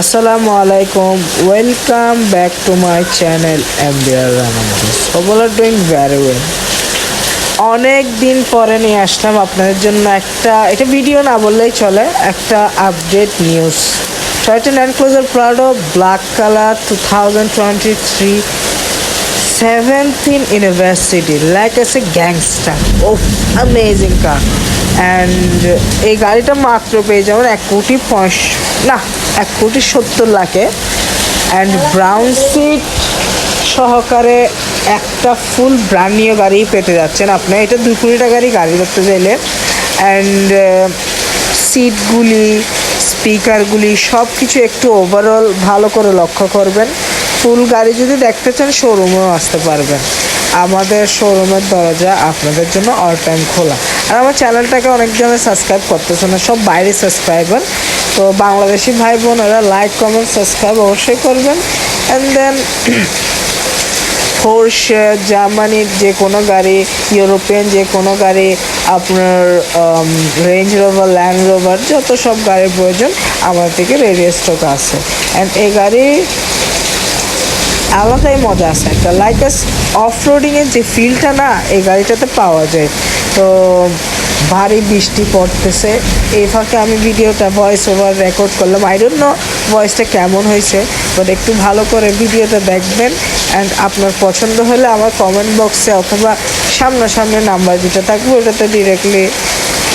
আসসালামু আলাইকুম, welcome back to my channel MBR Rana motors. Over are doing very well. অনেক দিন পরে নিয়ে আসলাম আপনাদের জন্য এটা ভিডিও না বললেই চলে, একটা update news. Toyota land cruiser Prado black colour 2023 17 university like as a gangster. Oh amazing car. And এই গাড়িটা মাত্র পেয়ে যাবেন 1,70,00,000 অ্যান্ড ব্রাউন সিট সহকারে একটা ফুল ব্র্যান্ড নিউ গাড়ি পেতে যাচ্ছেন আপনি। এটা 2 কোটি টাকারই গাড়ি করতে চাইলে। অ্যান্ড সিটগুলি, স্পিকারগুলি সব কিছু একটু ওভারঅল ভালো করে লক্ষ্য করবেন। ফুল গাড়ি যদি দেখতে চান শোরুমেও আসতে পারবেন। আমাদের শোরুমের দরজা আপনাদের জন্য অল টাইম খোলা। আর আমার চ্যানেলটাকে অনেকজনে সাবস্ক্রাইব করতেছে না, সব বাইরে সাবস্ক্রাইবার। তো বাংলাদেশি ভাই বোনেরা লাইক কমেন্ট সাবস্ক্রাইব অবশ্যই করবেন। অ্যান্ড দেন পোর্শে, জার্মানির যে কোনো গাড়ি, ইউরোপিয়ান যে কোনো গাড়ি, আপনার রেঞ্জ রোভার, ল্যান্ড রোভার, যত সব গাড়ির প্রয়োজন আমার থেকে রেডি স্টক আছে। অ্যান্ড এই গাড়ি আলাদাই মজা আছে একটা, লাইক অফ রোডিংয়ের যে ফিলটা না এই গাড়িটাতে পাওয়া যায়। তো ভারী বৃষ্টি পড়তেছে, এই ফাঁকে আমি ভিডিওটা ভয়েস ওভার রেকর্ড করলাম। আই ডোন্ট নো ভয়েসটা কেমন হয়েছে, বাট একটু ভালো করে ভিডিওটা দেখবেন। অ্যান্ড আপনার পছন্দ হলে আমার কমেন্ট বক্সে অথবা সামনাসামনি নাম্বার যেটা থাকবে ওটাতে ডিরেক্টলি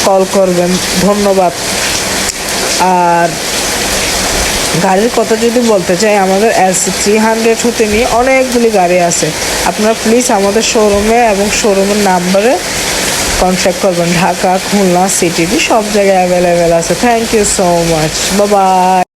কল করবেন। ধন্যবাদ। আর গাড়ির কথা যদি বলতে চাই, আমাদের LC300 হতে নিয়ে অনেকগুলি গাড়ি আছে। আপনারা প্লিজ আমাদের শোরুমে এবং শোরুমের নাম্বারে কন্ট্যাক্ট করবেন। ঢাকা, খুলনা, সিটি সব জায়গায় অ্যাভেলেবেল আছে। Thank you so much, bye by.